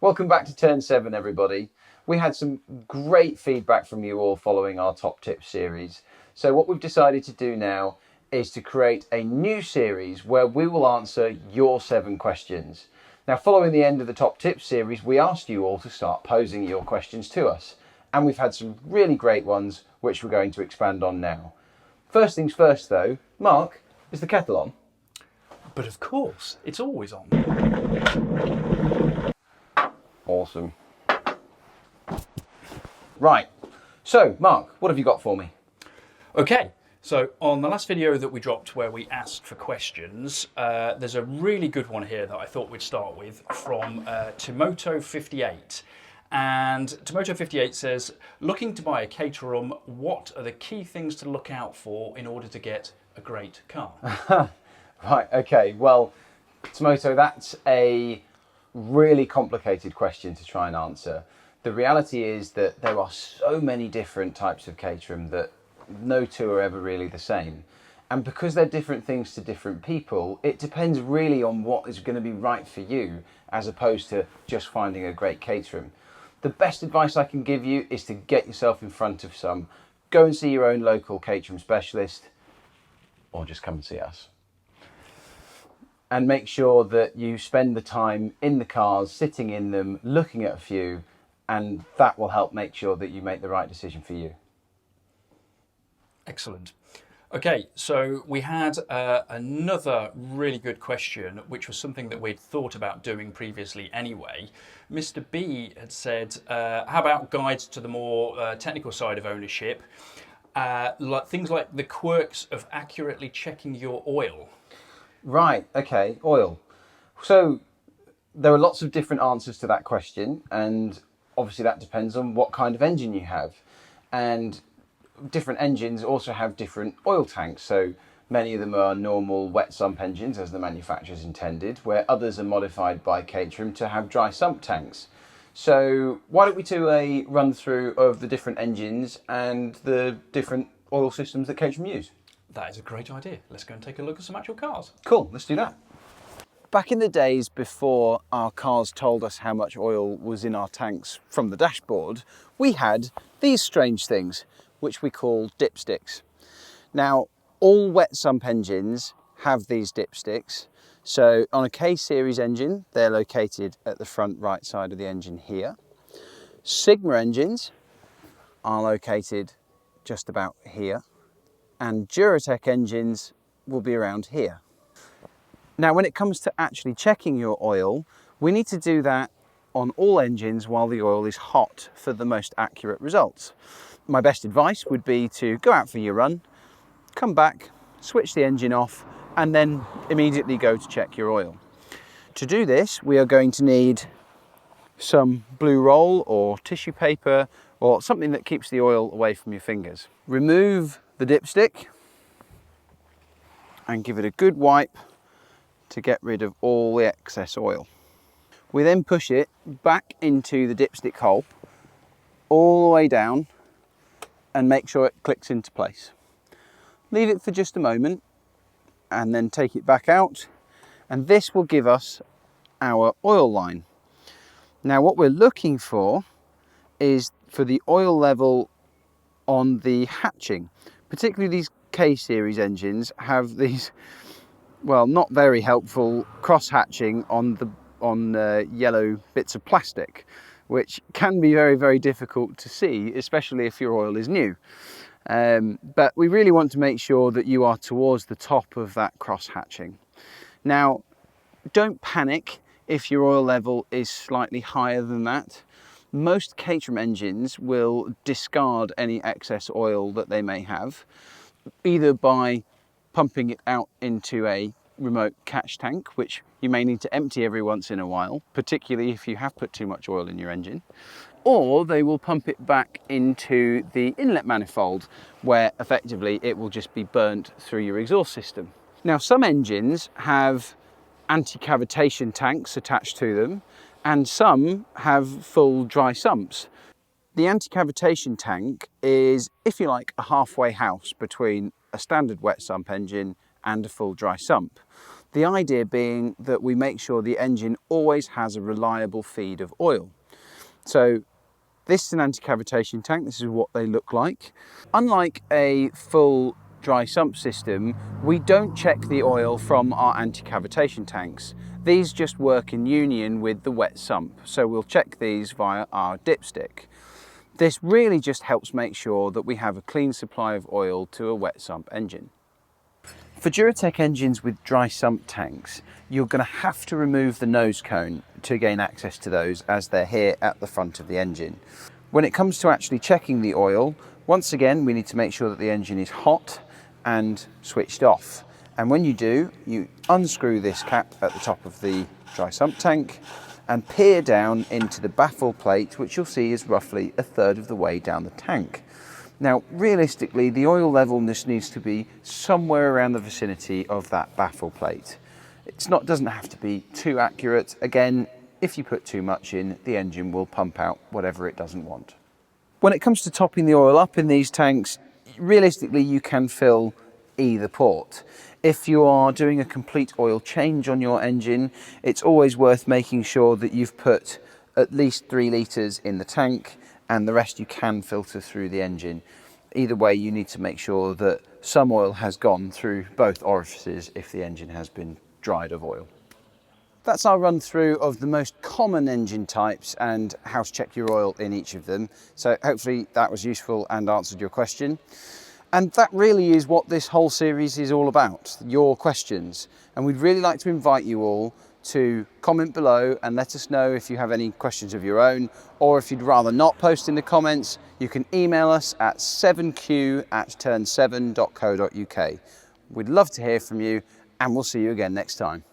Welcome back to Turn 7, everybody. We had some great feedback from you all following our Top Tips series. So what we've decided to do now is to create a new series where we will answer your 7 questions. Now, following the end of the Top Tips series, we asked you all to start posing your questions to us. And we've had some really great ones, which we're going to expand on now. First things first, though, Mark, is the kettle on? But of course, it's always on. Awesome. Right, so Mark, what have you got for me? Okay, so on the last video that we dropped where we asked for questions, there's a really good one here that I thought we'd start with from Tomoto58. And Tomoto58 says, looking to buy a Caterham, what are the key things to look out for in order to get a great car? Right, okay, well, Tomoto, that's a really complicated question to try and answer. The reality is that there are so many different types of Caterham that no two are ever really the same. And because they're different things to different people, it depends really on what is going to be right for you, as opposed to just finding a great Caterham. The best advice I can give you is to get yourself in front of some. Go and see your own local Caterham specialist, or just come and see us. And make sure that you spend the time in the cars, sitting in them, looking at a few, and that will help make sure that you make the right decision for you. Excellent. Okay, so we had another really good question, which was something that we'd thought about doing previously anyway. Mr. B had said, how about guides to the more technical side of ownership? Things like the quirks of accurately checking your oil. Right, okay, oil. So there are lots of different answers to that question, and obviously that depends on what kind of engine you have. And different engines also have different oil tanks. So many of them are normal wet sump engines, as the manufacturers intended, where others are modified by Caterham to have dry sump tanks. So why don't we do a run through of the different engines and the different oil systems that Caterham use? That is a great idea. Let's go and take a look at some actual cars. Cool, let's do that. Back in the days before our cars told us how much oil was in our tanks from the dashboard, we had these strange things, which we call dipsticks. Now, all wet sump engines have these dipsticks. So on a K-series engine, they're located at the front right side of the engine here. Sigma engines are located just about here. And Duratec engines will be around here. Now, when it comes to actually checking your oil, we need to do that on all engines while the oil is hot for the most accurate results. My best advice would be to go out for your run, come back, switch the engine off, and then immediately go to check your oil. To do this, we are going to need some blue roll or tissue paper or something that keeps the oil away from your fingers. Remove the dipstick and give it a good wipe to get rid of all the excess oil. We then push it back into the dipstick hole all the way down and make sure it clicks into place. Leave it for just a moment and then take it back out, and this will give us our oil line. Now, what we're looking for is for the oil level on the hatching. Particularly these K-series engines have these, well, not very helpful cross-hatching on yellow bits of plastic, which can be very, very difficult to see, especially if your oil is new. But we really want to make sure that you are towards the top of that cross-hatching. Now, don't panic if your oil level is slightly higher than that. Most Caterham engines will discard any excess oil that they may have, either by pumping it out into a remote catch tank, which you may need to empty every once in a while, particularly if you have put too much oil in your engine, or they will pump it back into the inlet manifold, where effectively it will just be burnt through your exhaust system. Now, some engines have anti-cavitation tanks attached to them, and some have full dry sumps. The anti-cavitation tank is, if you like, a halfway house between a standard wet sump engine and a full dry sump. The idea being that we make sure the engine always has a reliable feed of oil. So this is an anti-cavitation tank. This is what they look like. Unlike a full dry sump system, we don't check the oil from our anti-cavitation tanks. These just work in union with the wet sump, so we'll check these via our dipstick. This really just helps make sure that we have a clean supply of oil to a wet sump engine. For Duratec engines with dry sump tanks, you're going to have to remove the nose cone to gain access to those, as they're here at the front of the engine. When it comes to actually checking the oil, once again we need to make sure that the engine is hot and switched off. And when you do, you unscrew this cap at the top of the dry sump tank and peer down into the baffle plate, which you'll see is roughly 1/3 of the way down the tank. Now, realistically, the oil level just needs to be somewhere around the vicinity of that baffle plate. Doesn't have to be too accurate. Again, if you put too much in, the engine will pump out whatever it doesn't want. When it comes to topping the oil up in these tanks, realistically, you can fill either port. If you are doing a complete oil change on your engine, it's always worth making sure that you've put at least 3 litres in the tank, and the rest you can filter through the engine. Either way, you need to make sure that some oil has gone through both orifices if the engine has been dried of oil. That's our run through of the most common engine types and how to check your oil in each of them. So hopefully that was useful and answered your question. And that really is what this whole series is all about, your questions. And we'd really like to invite you all to comment below and let us know if you have any questions of your own, or if you'd rather not post in the comments, you can email us at 7q@turn7.co.uk. We'd love to hear from you, and we'll see you again next time.